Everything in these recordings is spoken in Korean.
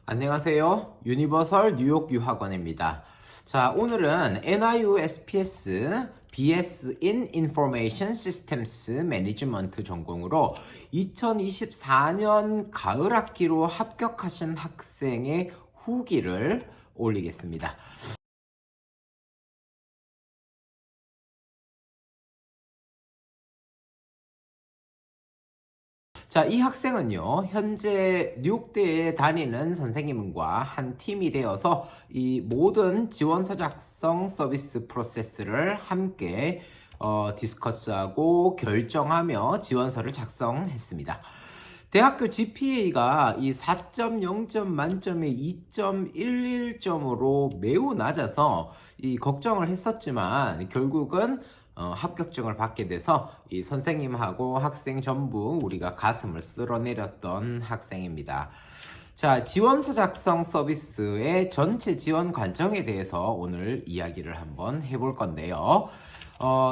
안녕하세요. 유니버설 뉴욕 유학원입니다. 자, 오늘은 NIU SPS BS in Information Systems Management 전공으로 2024년 가을 학기로 합격하신 학생의 후기를 올리겠습니다. 자, 이 학생은요, 현재 뉴욕대에 다니는 선생님과 한 팀이 되어서 이 모든 지원서 작성 서비스 프로세스를 함께 디스커스하고 결정하며 지원서를 작성했습니다. 대학교 GPA가 이 4.0점 만점에 2.11점으로 매우 낮아서 이 걱정을 했었지만 결국은 합격증을 받게 돼서 이 선생님하고 학생 전부 우리가 가슴을 쓸어내렸던 학생입니다. 자, 지원서 작성 서비스의 전체 지원 과정에 대해서 오늘 이야기를 한번 해볼 건데요.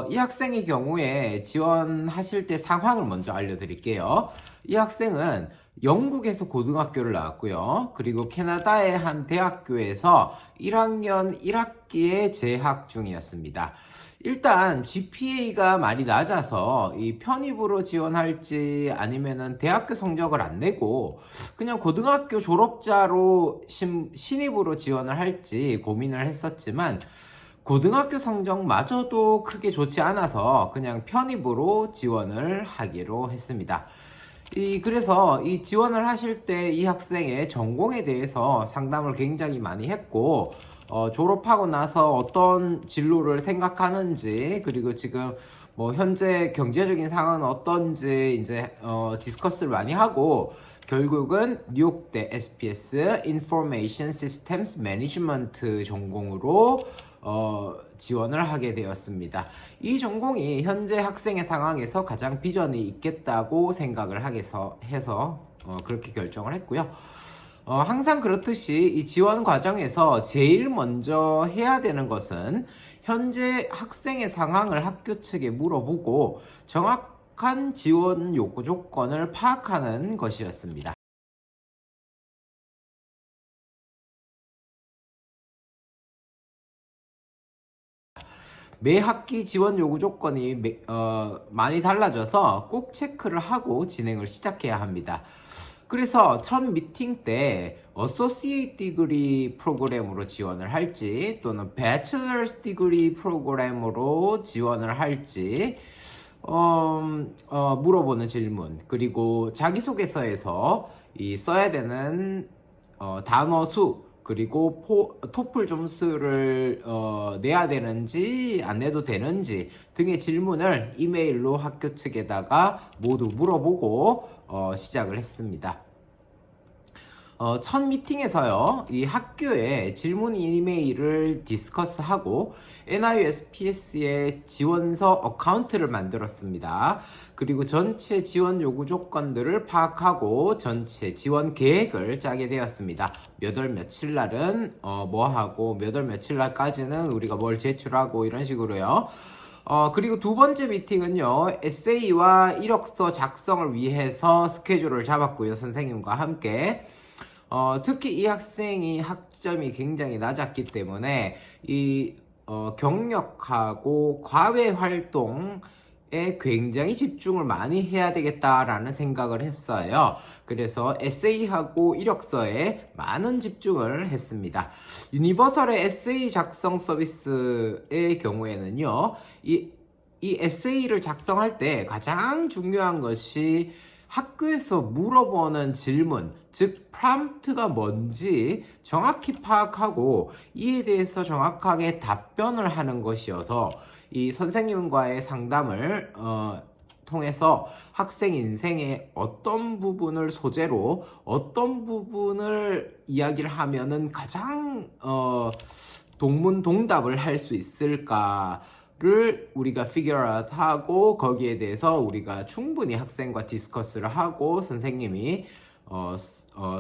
이 학생의 경우에 지원하실 때 상황을 먼저 알려드릴게요. 이 학생은 영국에서 고등학교를 나왔고요. 그리고 캐나다의 한 대학교에서 1학년 1학기에 재학 중이었습니다. 일단 GPA가 많이 낮아서 이 편입으로 지원할지 아니면은 대학교 성적을 안 내고 그냥 고등학교 졸업자로 신입으로 지원을 할지 고민을 했었지만 고등학교 성적마저도 크게 좋지 않아서 그냥 편입으로 지원을 하기로 했습니다. 그래서 이 지원을 하실 때 이 학생의 전공에 대해서 상담을 굉장히 많이 했고, 졸업하고 나서 어떤 진로를 생각하는지, 그리고 지금 뭐 현재 경제적인 상황은 어떤지 이제 디스커스를 많이 하고, 결국은 뉴욕대 SPS Information Systems Management 전공으로 지원을 하게 되었습니다. 이 전공이 현재 학생의 상황에서 가장 비전이 있겠다고 생각을 해서 그렇게 결정을 했고요. 항상 그렇듯이 이 지원 과정에서 제일 먼저 해야 되는 것은 현재 학생의 상황을 학교 측에 물어보고 정확한 지원 요구 조건을 파악하는 것이었습니다. 매 학기 지원 요구 조건이 많이 달라져서 꼭 체크를 하고 진행을 시작해야 합니다. 그래서 첫 미팅 때 Associate Degree 프로그램으로 지원을 할지 또는 Bachelor's Degree 프로그램으로 지원을 할지 물어보는 질문, 그리고 자기소개서에서 써야 되는 단어 수, 그리고 토플 점수를 내야 되는지 안 내도 되는지 등의 질문을 이메일로 학교 측에다가 모두 물어보고 시작을 했습니다. 첫 미팅에서요, 이 학교에 질문 이메일을 디스커스하고 NIUSPS의 지원서 어카운트를 만들었습니다. 그리고 전체 지원 요구 조건들을 파악하고 전체 지원 계획을 짜게 되었습니다. 몇 월 며칠 날은 뭐 하고 몇 월 며칠 날까지는 우리가 뭘 제출하고 이런 식으로요. 그리고 두 번째 미팅은요, 에세이와 이력서 작성을 위해서 스케줄을 잡았고요, 선생님과 함께. 특히 이 학생이 학점이 굉장히 낮았기 때문에 경력하고 과외 활동에 굉장히 집중을 많이 해야 되겠다라는 생각을 했어요. 그래서 에세이하고 이력서에 많은 집중을 했습니다. 유니버설의 에세이 작성 서비스의 경우에는요, 이 에세이를 작성할 때 가장 중요한 것이 학교에서 물어보는 질문, 즉 프롬프트가 뭔지 정확히 파악하고 이에 대해서 정확하게 답변을 하는 것이어서 이 선생님과의 상담을 통해서 학생 인생의 어떤 부분을 소재로 어떤 부분을 이야기를 하면은 가장 동문동답을 할 수 있을까 를 우리가 figure out 하고 거기에 대해서 우리가 충분히 학생과 디스커스를 하고 선생님이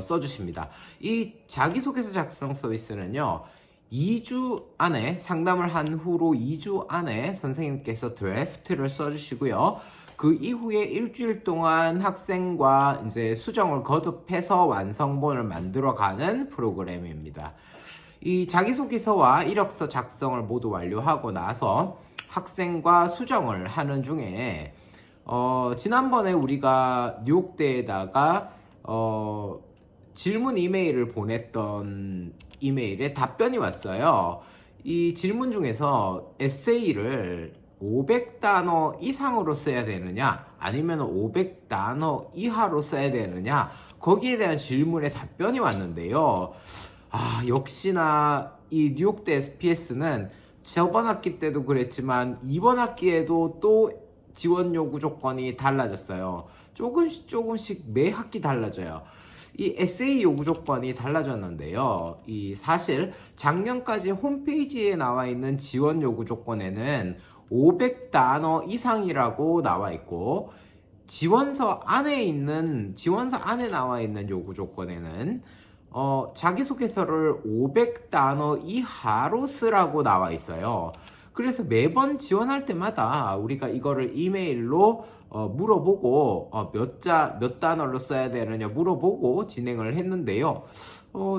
써주십니다. 이 자기소개서 작성 서비스는요, 2주 안에 상담을 한 후로 2주 안에 선생님께서 드래프트를 써주시고요. 그 이후에 일주일 동안 학생과 이제 수정을 거듭해서 완성본을 만들어가는 프로그램입니다. 이 자기소개서와 이력서 작성을 모두 완료하고 나서 학생과 수정을 하는 중에 지난번에 우리가 뉴욕대에다가 질문 이메일을 보냈던 이메일에 답변이 왔어요. 이 질문 중에서 에세이를 500단어 이상으로 써야 되느냐 아니면 500단어 이하로 써야 되느냐 거기에 대한 질문에 답변이 왔는데요. 역시나 이 뉴욕대 SPS는 저번 학기 때도 그랬지만 이번 학기에도 또 지원 요구 조건이 달라졌어요. 조금씩 매 학기 달라져요. 이 에세이 요구 조건이 달라졌는데요. 이 사실 작년까지 홈페이지에 나와 있는 지원 요구 조건에는 500단어 이상이라고 나와 있고 지원서 안에 나와 있는 요구 조건에는 자기소개서를 500단어 이하로 쓰라고 나와 있어요. 그래서 매번 지원할 때마다 우리가 이거를 이메일로 물어보고 몇 단어로 써야 되느냐 물어보고 진행을 했는데요.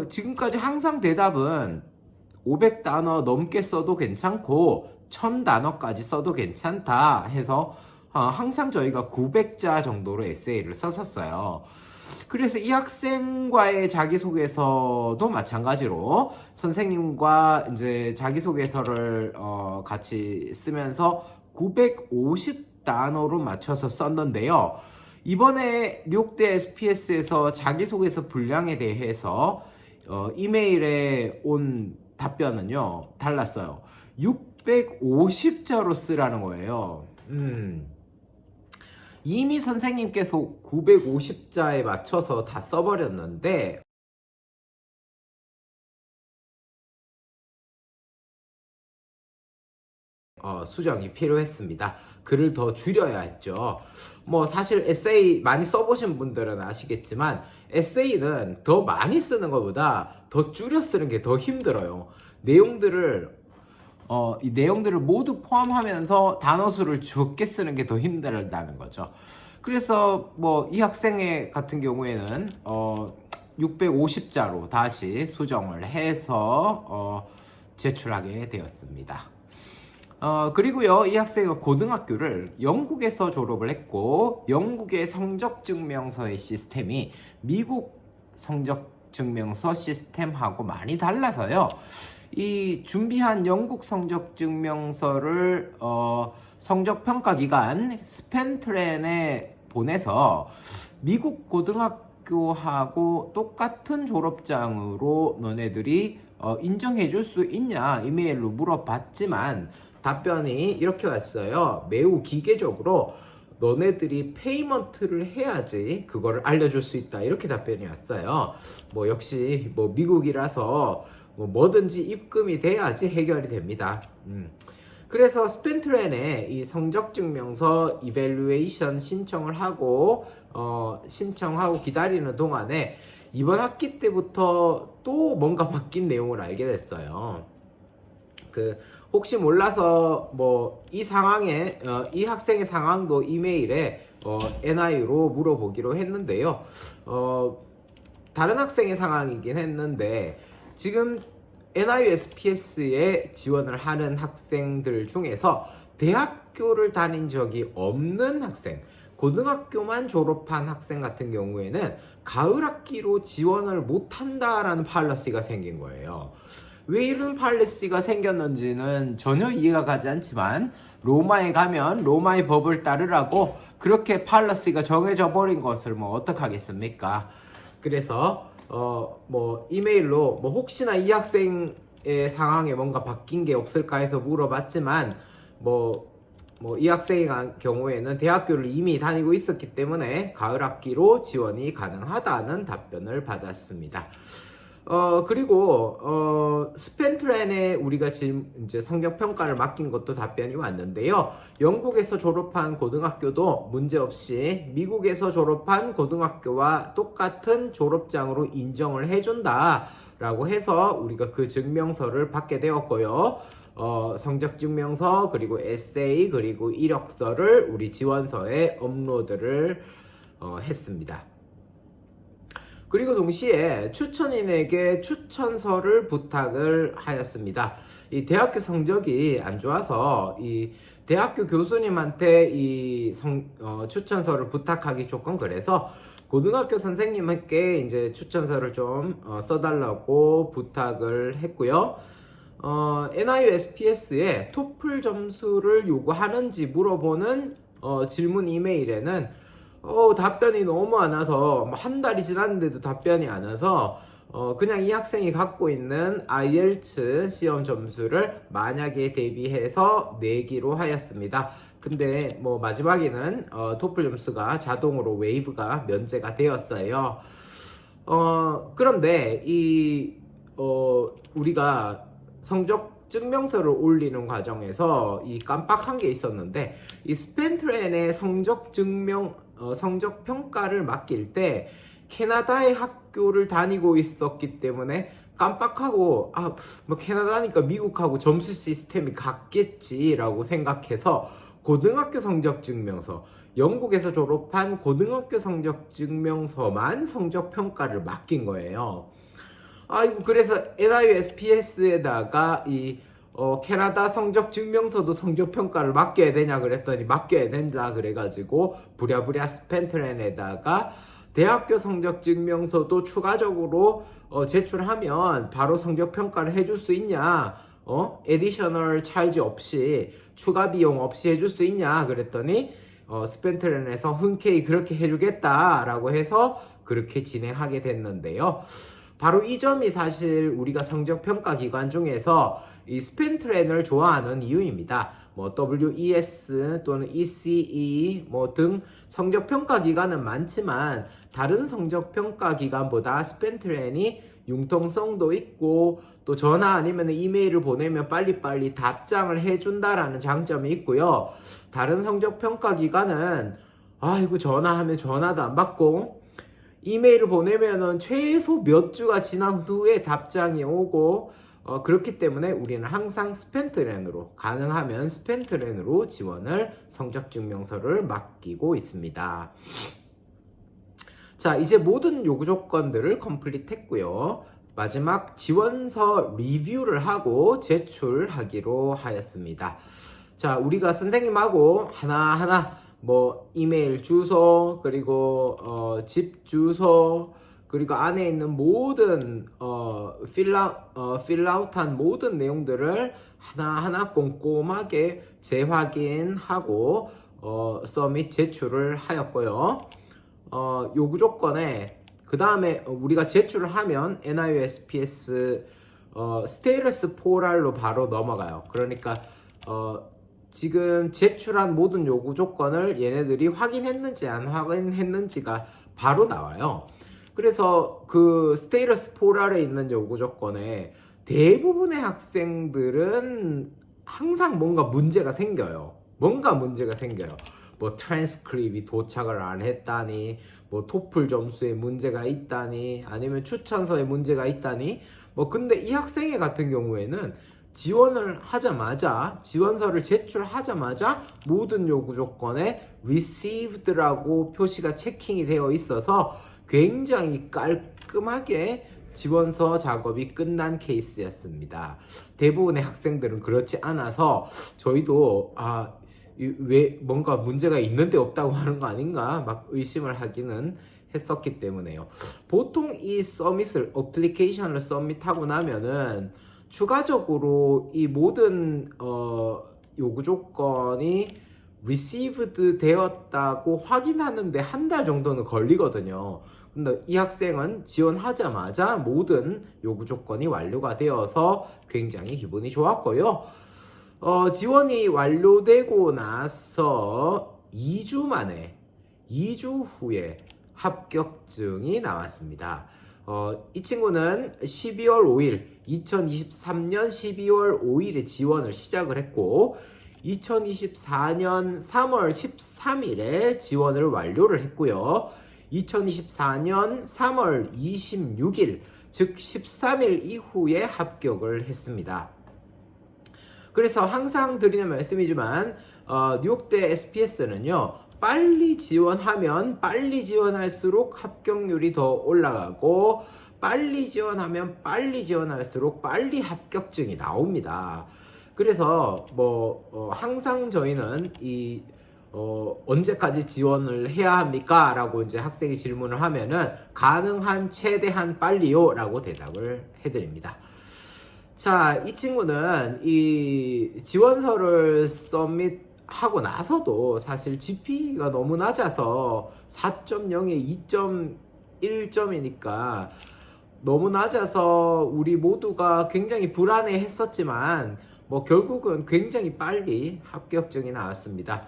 지금까지 항상 대답은 500단어 넘게 써도 괜찮고 1000단어까지 써도 괜찮다 해서 항상 저희가 900자 정도로 에세이를 썼었어요. 그래서 이 학생과의 자기소개서도 마찬가지로 선생님과 이제 자기소개서를 같이 쓰면서 950단어로 맞춰서 썼는데요. 이번에 뉴욕대 SPS에서 자기소개서 분량에 대해서 이메일에 온 답변은요 달랐어요. 650자로 쓰라는 거예요. 이미 선생님께서 950자에 맞춰서 다 써버렸는데 수정이 필요했습니다. 글을 더 줄여야 했죠. 뭐 사실 에세이 많이 써보신 분들은 아시겠지만 에세이는 더 많이 쓰는 것보다 더 줄여 쓰는 게 더 힘들어요. 이 내용들을 모두 포함하면서 단어 수를 적게 쓰는 게 더 힘들다는 거죠. 그래서 뭐 이 학생의 같은 경우에는 650자로 다시 수정을 해서 제출하게 되었습니다. 그리고요, 이 학생은 고등학교를 영국에서 졸업을 했고, 영국의 성적증명서의 시스템이 미국 성적증명서 시스템하고 많이 달라서요, 이 준비한 영국 성적증명서를 성적평가기관 스펜트렌에 보내서 미국 고등학교하고 똑같은 졸업장으로 너네들이 인정해 줄 수 있냐 이메일로 물어봤지만 답변이 이렇게 왔어요. 매우 기계적으로 너네들이 페이먼트를 해야지 그거를 알려줄 수 있다 이렇게 답변이 왔어요. 뭐 역시 뭐 미국이라서 뭐든지 입금이 돼야지 해결이 됩니다. 그래서 스펜트렌에 이 성적증명서 이밸루에이션 신청을 하고 신청하고 기다리는 동안에 이번 학기 때부터 또 뭔가 바뀐 내용을 알게 됐어요. 혹시 몰라서 뭐 이 상황에 이 학생의 상황도 이메일에 NI로 물어보기로 했는데요. 다른 학생의 상황이긴 했는데 지금 NIUSPS에 지원을 하는 학생들 중에서 대학교를 다닌 적이 없는 학생, 고등학교만 졸업한 학생 같은 경우에는 가을 학기로 지원을 못한다라는 팔러시가 생긴 거예요. 왜 이런 팔러시가 생겼는지는 전혀 이해가 가지 않지만 로마에 가면 로마의 법을 따르라고 그렇게 팔러시가 정해져 버린 것을 뭐 어떡하겠습니까? 그래서 뭐 이메일로 뭐 혹시나 이 학생의 상황에 뭔가 바뀐 게 없을까 해서 물어봤지만 뭐 이 학생의 경우에는 대학교를 이미 다니고 있었기 때문에 가을 학기로 지원이 가능하다는 답변을 받았습니다. 그리고 스펜트렌에 우리가 지금 이제 성적 평가를 맡긴 것도 답변이 왔는데요. 영국에서 졸업한 고등학교도 문제없이 미국에서 졸업한 고등학교와 똑같은 졸업장으로 인정을 해준다라고 해서 우리가 그 증명서를 받게 되었고요. 성적 증명서 그리고 에세이 그리고 이력서를 우리 지원서에 업로드를 했습니다. 그리고 동시에 추천인에게 추천서를 부탁을 하였습니다. 이 대학교 성적이 안 좋아서 이 대학교 교수님한테 이 추천서를 부탁하기 조금 그래서 고등학교 선생님께 이제 추천서를 좀 써달라고 부탁을 했고요. NIUSPS에 토플 점수를 요구하는지 물어보는 질문 이메일에는 답변이 너무 안 와서 한 달이 지났는데도 답변이 안 와서 그냥 이 학생이 갖고 있는 IELTS 시험 점수를 만약에 대비해서 내기로 하였습니다. 근데 뭐 마지막에는 토플 점수가 자동으로 웨이브가 면제가 되었어요. 그런데 우리가 성적 증명서를 올리는 과정에서 이 깜빡한 게 있었는데 이 스펜트렌의 성적 평가를 맡길 때 캐나다의 학교를 다니고 있었기 때문에 깜빡하고 뭐 캐나다니까 미국하고 점수 시스템이 같겠지라고 생각해서 고등학교 성적 증명서, 영국에서 졸업한 고등학교 성적 증명서만 성적 평가를 맡긴 거예요. 그래서 NIUSPS에다가 캐나다 성적 증명서도 성적 평가를 맡겨야 되냐 그랬더니 맡겨야 된다 그래가지고 부랴부랴 스펜트렌에다가 대학교 성적 증명서도 추가적으로 제출하면 바로 성적 평가를 해줄 수 있냐, 에디셔널 찰지 없이 추가 비용 없이 해줄 수 있냐 그랬더니 스펜트렌에서 흔쾌히 그렇게 해주겠다라고 해서 그렇게 진행하게 됐는데요. 바로 이 점이 사실 우리가 성적평가 기관 중에서 이 스펜트렌을 좋아하는 이유입니다. 뭐 WES 또는 ECE 뭐 등 성적평가 기관은 많지만 다른 성적평가 기관보다 스펜트렌이 융통성도 있고 또 전화 아니면 이메일을 보내면 빨리빨리 답장을 해준다라는 장점이 있고요. 다른 성적평가 기관은 이거 전화하면 전화도 안 받고 이메일을 보내면은 최소 몇 주가 지난 후에 답장이 오고 그렇기 때문에 우리는 항상 스펜트렌으로 가능하면 스펜트렌으로 지원을 성적증명서를 맡기고 있습니다. 자, 이제 모든 요구 조건들을 컴플리트 했고요. 마지막 지원서 리뷰를 하고 제출하기로 하였습니다. 자, 우리가 선생님하고 하나하나 뭐 이메일 주소 그리고 집 주소 그리고 안에 있는 모든 필아웃한 모든 내용들을 하나하나 꼼꼼하게 재확인하고 서밋 제출을 하였고요. 요구 조건에 그 다음에 우리가 제출을 하면 NIUSPS 스테이러스 포랄로 바로 넘어가요. 그러니까 지금 제출한 모든 요구 조건을 얘네들이 확인했는지 안 확인했는지가 바로 나와요. 그래서 그 스테이러스 포랄에 있는 요구 조건에 대부분의 학생들은 항상 뭔가 문제가 생겨요. 뭐 트랜스크립이 도착을 안 했다니, 뭐 토플 점수에 문제가 있다니, 아니면 추천서에 문제가 있다니. 뭐 근데 이 학생의 같은 경우에는 지원을 하자마자 지원서를 제출하자마자 모든 요구 조건에 received라고 표시가 체킹이 되어 있어서 굉장히 깔끔하게 지원서 작업이 끝난 케이스였습니다. 대부분의 학생들은 그렇지 않아서 저희도 왜 뭔가 문제가 있는데 없다고 하는 거 아닌가 막 의심을 하기는 했었기 때문에요. 보통 이 서밋을 어플리케이션을 서밋하고 나면은 추가적으로 이 모든 요구 조건이 received 되었다고 확인하는데 한 달 정도는 걸리거든요. 근데 이 학생은 지원하자마자 모든 요구 조건이 완료가 되어서 굉장히 기분이 좋았고요. 지원이 완료되고 나서 2주 후에 합격증이 나왔습니다. 이 친구는 12월 5일, 2023년 12월 5일에 지원을 시작을 했고 2024년 3월 13일에 지원을 완료를 했고요. 2024년 3월 26일, 즉 13일 이후에 합격을 했습니다. 그래서 항상 드리는 말씀이지만 뉴욕대 SPS는요, 빨리 지원하면 빨리 지원할수록 합격률이 더 올라가고 빨리 지원하면 빨리 지원할수록 빨리 합격증이 나옵니다. 그래서 항상 저희는 언제까지 지원을 해야 합니까? 라고 이제 학생이 질문을 하면은 가능한 최대한 빨리요 라고 대답을 해드립니다. 자, 이 친구는 이 지원서를 서밋하고 나서도 사실 GPA가 너무 낮아서 4.0에 2.1점이니까 너무 낮아서 우리 모두가 굉장히 불안해 했었지만 결국은 굉장히 빨리 합격증이 나왔습니다.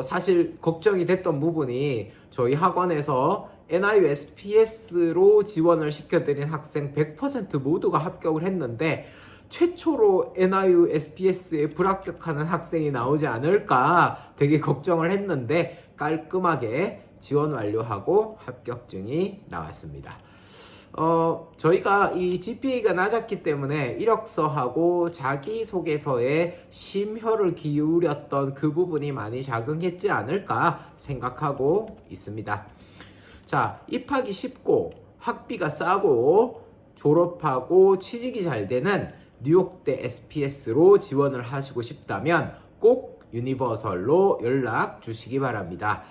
사실 걱정이 됐던 부분이 저희 학원에서 NIU SPS로 지원을 시켜드린 학생 100% 모두가 합격을 했는데 최초로 NIU SPS에 불합격하는 학생이 나오지 않을까 되게 걱정을 했는데 깔끔하게 지원 완료하고 합격증이 나왔습니다. 저희가 이 GPA가 낮았기 때문에 이력서하고 자기소개서에 심혈을 기울였던 그 부분이 많이 작용했지 않을까 생각하고 있습니다. 자, 입학이 쉽고 학비가 싸고 졸업하고 취직이 잘 되는 뉴욕대 SPS로 지원을 하시고 싶다면 꼭 유니버설로 연락 주시기 바랍니다.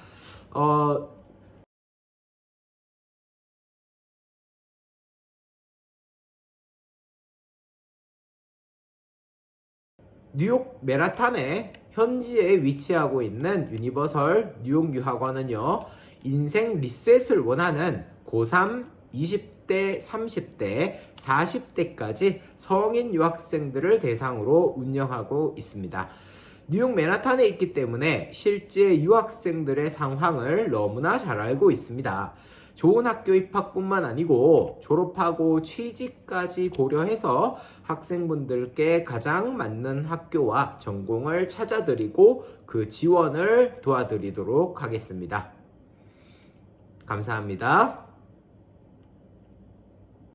뉴욕 맨하탄에 현지에 위치하고 있는 유니버설 뉴욕 유학원은요, 인생 리셋을 원하는 고3, 20대, 30대, 40대까지 성인 유학생들을 대상으로 운영하고 있습니다. 뉴욕 맨하탄에 있기 때문에 실제 유학생들의 상황을 너무나 잘 알고 있습니다. 좋은 학교 입학뿐만 아니고 졸업하고 취직까지 고려해서 학생분들께 가장 맞는 학교와 전공을 찾아드리고 그 지원을 도와드리도록 하겠습니다. 감사합니다.